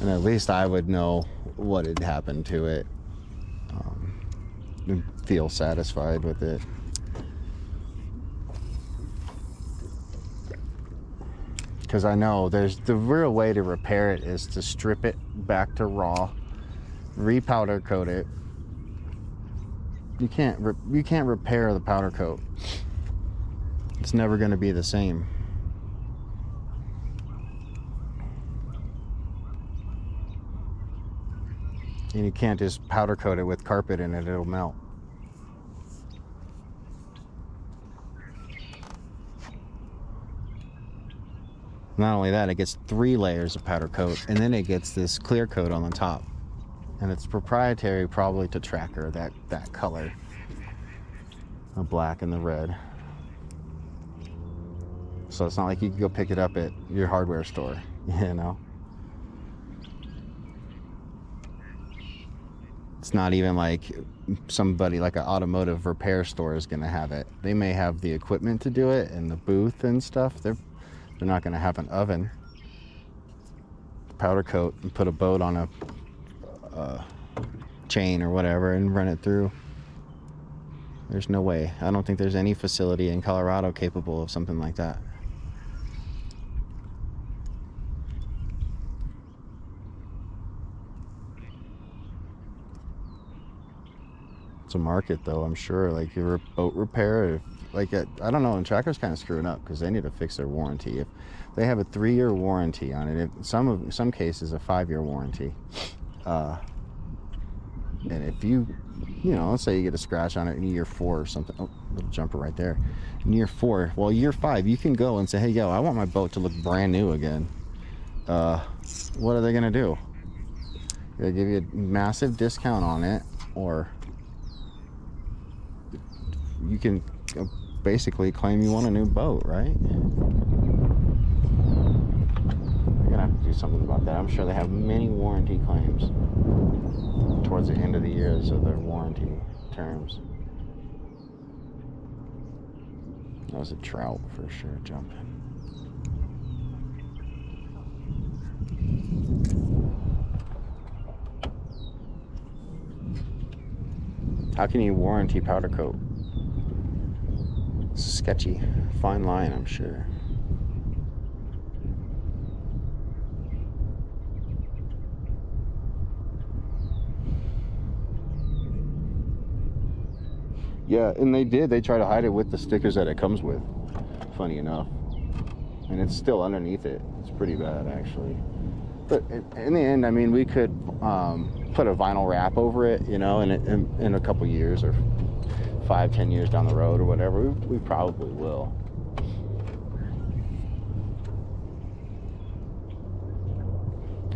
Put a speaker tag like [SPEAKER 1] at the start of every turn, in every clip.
[SPEAKER 1] And at least I would know what had happened to it, and feel satisfied with it. Because I know there's the real way to repair it is to strip it back to raw, re-powder coat it. You can't repair the powder coat. It's never going to be the same. And you can't just powder coat it with carpet in it, it'll melt. Not only that, it gets 3 layers of powder coat, and then it gets this clear coat on the top. And it's proprietary probably to Tracker, that color. The black and the red. So it's not like you can go pick it up at your hardware store, you know? It's not even like somebody like an automotive repair store is gonna have it. They may have the equipment to do it and the booth and stuff. They're not gonna have an oven, powder coat, and put a boat on a chain or whatever and run it through. There's no way. I don't think there's any facility in Colorado capable of something like that. It's a market though, I'm sure. Like your boat repair, I don't know, and Tracker's kind of screwing up because they need to fix their warranty. If they have a 3-year warranty on it, some cases a 5-year warranty, and if you know, let's say you get a scratch on it in year 4 or something. Oh, little jumper right there. In year 4, well, year 5, you can go and say, hey, yo, I want my boat to look brand new again. What are they gonna do? They give you a massive discount on it, or you can basically claim you want a new boat, right? They're gonna have to do something about that. I'm sure they have many warranty claims towards the end of the years of their warranty terms. That was a trout for sure jumping. How can you warranty powder coat? It's sketchy. Fine line, I'm sure. Yeah, and they try to hide it with the stickers that it comes with, funny enough. And it's still underneath it. It's pretty bad, actually. But in the end, I mean, we could put a vinyl wrap over it, you know, in a couple years or 5-10 years down the road or whatever. We probably will.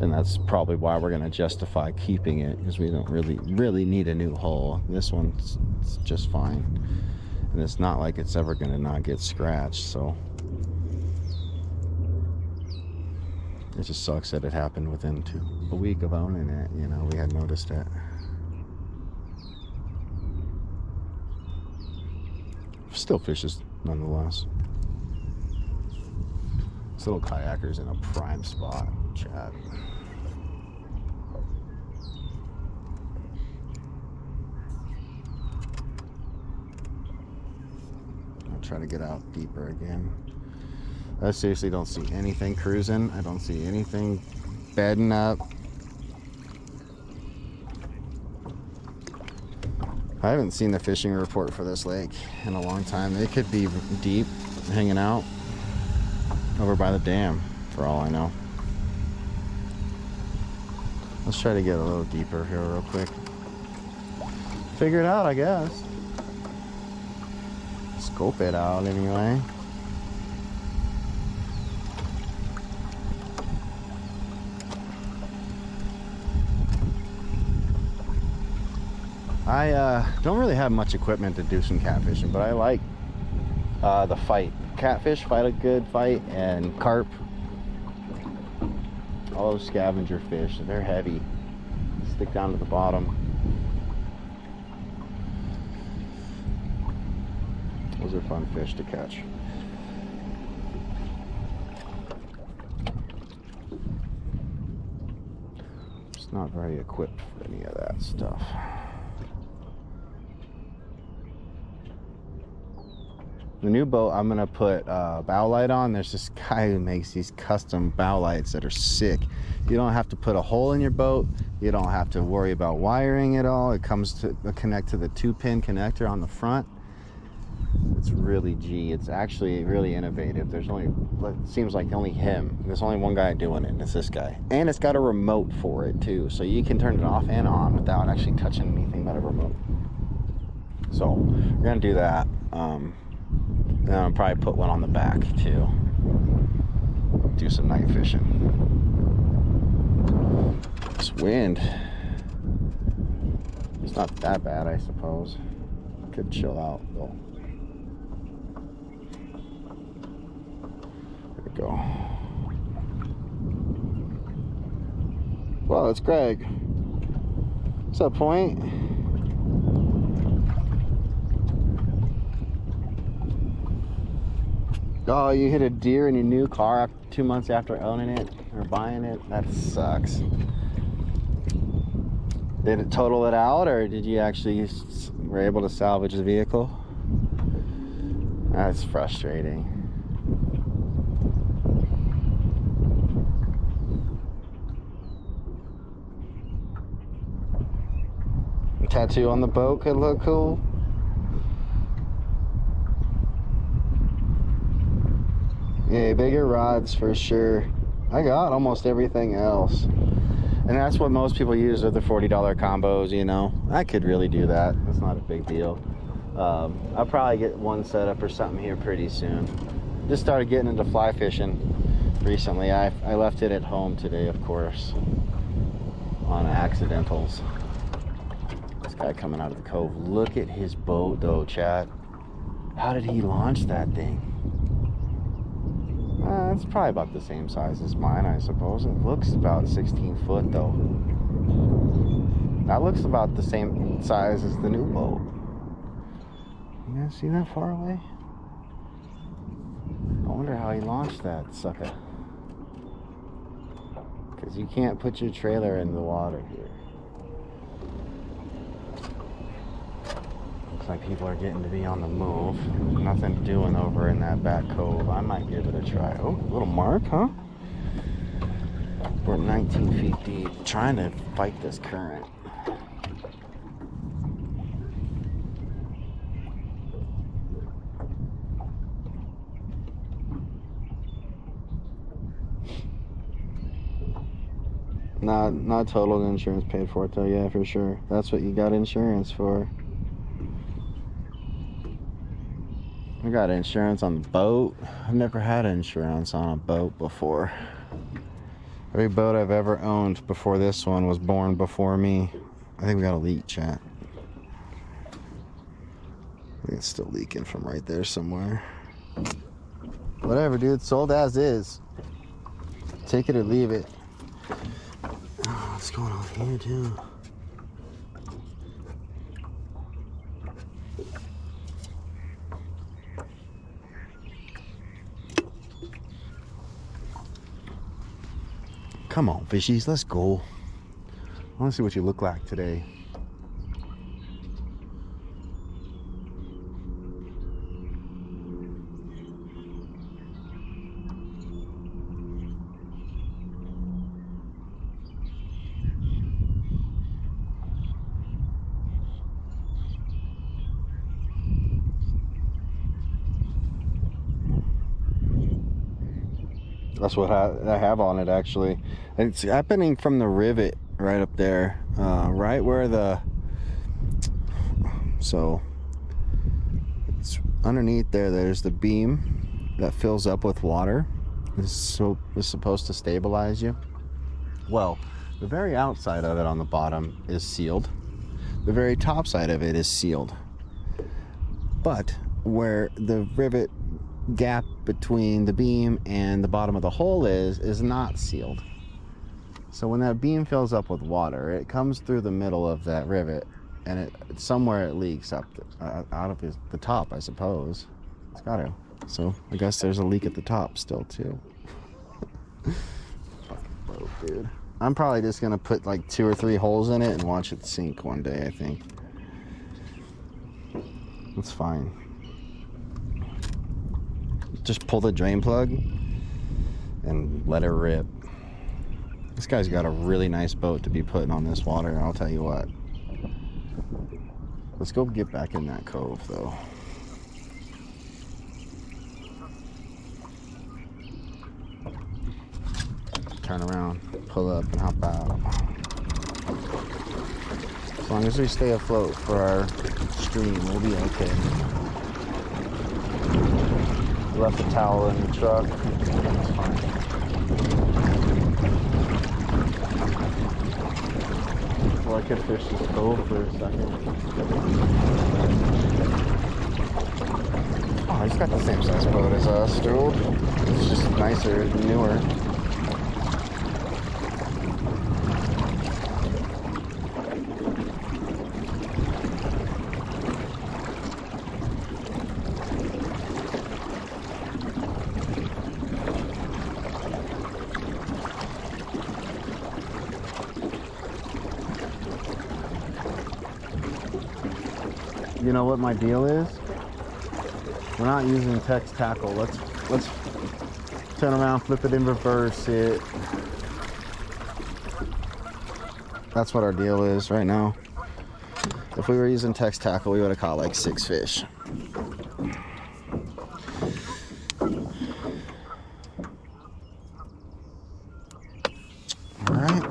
[SPEAKER 1] And that's probably why we're going to justify keeping it, because we don't really need a new hull. This one's just fine, and it's not like it's ever going to not get scratched. So it just sucks that it happened within a week of owning it. You know, we had noticed it. Still fishes nonetheless. This little kayaker's in a prime spot, Chad. I'll try to get out deeper again. I seriously don't see anything cruising. I don't see anything bedding up. I haven't seen the fishing report for this lake in a long time. It could be deep, hanging out over by the dam, for all I know. Let's try to get a little deeper here real quick. Figure it out, I guess. Scope it out anyway. I don't really have much equipment to do some catfishing, but I like the fight. Catfish fight a good fight, and carp, all those scavenger fish, they're heavy, stick down to the bottom. Those are fun fish to catch. not very equipped for any of that stuff. The new boat, I'm gonna put bow light on. There's this guy who makes these custom bow lights that are sick. You don't have to put a hole in your boat. You don't have to worry about wiring it all. It comes to connect to the 2-pin connector on the front. It's really G. It's actually really innovative. There's only, it seems like only him. There's only one guy doing it, and it's this guy. And it's got a remote for it too, so you can turn it off and on without actually touching anything but a remote. So we're gonna do that. And I'll probably put one on the back too. Do some night fishing. This wind, it's not that bad, I suppose. Could chill out though. There we go. Well, it's Greg. What's up, Point? Oh, you hit a deer in your new car 2 months after owning it or buying it? That sucks. Did it total it out, or did you actually were able to salvage the vehicle? That's frustrating. The tattoo on the boat could look cool. Yeah, bigger rods for sure. I got almost everything else. And that's what most people use are the $40 combos, you know. I could really do that. That's not a big deal. I'll probably get one set up or something here pretty soon. Just started getting into fly fishing recently. I left it at home today, of course, on accidentals. This guy coming out of the cove. Look at his boat though, Chad. How did he launch that thing? It's probably about the same size as mine, I suppose. It looks about 16 foot though. That looks about the same size as the new boat. You guys see that far away? I wonder how he launched that sucker. Because you can't put your trailer in the water here. Looks like people are getting to be on the move. Nothing doing over in that back cove. I might give it a try. Oh, a little mark, huh? We're 19 feet deep, trying to fight this current. Not total insurance paid for it though, yeah, for sure. That's what you got insurance for. I got insurance on the boat. I've never had insurance on a boat before. Every boat I've ever owned before this one was born before me. I think we got a leak, chat. I think it's still leaking from right there somewhere. Whatever, dude. Sold as is. Take it or leave it. Oh, what's going on here, too? Come on, fishies, let's go. I want to see what you look like today. That's what I have on it, actually. And it's happening from the rivet right up there, right where the, so it's underneath there, there's the beam that fills up with water. This is supposed to stabilize you. Well, the very outside of it on the bottom is sealed. The very top side of it is sealed. But where the rivet gap between the beam and the bottom of the hole is not sealed. So when that beam fills up with water, it comes through the middle of that rivet, and somewhere it leaks up out of the top, I suppose. It's gotta. So I guess there's a leak at the top still too. Fucking boat, dude. I'm probably just gonna put like 2 or 3 holes in it and watch it sink one day, I think. That's fine. Just pull the drain plug and let it rip. This guy's got a really nice boat to be putting on this water, I'll tell you what. Let's go get back in that cove though. Turn around, pull up, and hop out. As long as we stay afloat for our stream, we'll be okay. Left the towel in the truck. That's fine. Well, I could fish this cove for a second. Oh, he's got the same size boat as us, dude. It's just nicer, newer. You know what my deal is? We're not using Tex tackle. Let's turn around, flip it in reverse it. That's what our deal is right now. If we were using Tex tackle, we would have caught like 6 fish. All right.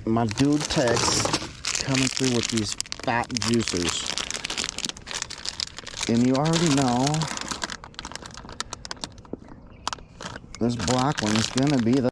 [SPEAKER 1] My dude Tex coming through with these fat juicers. And you already know this black one's gonna be the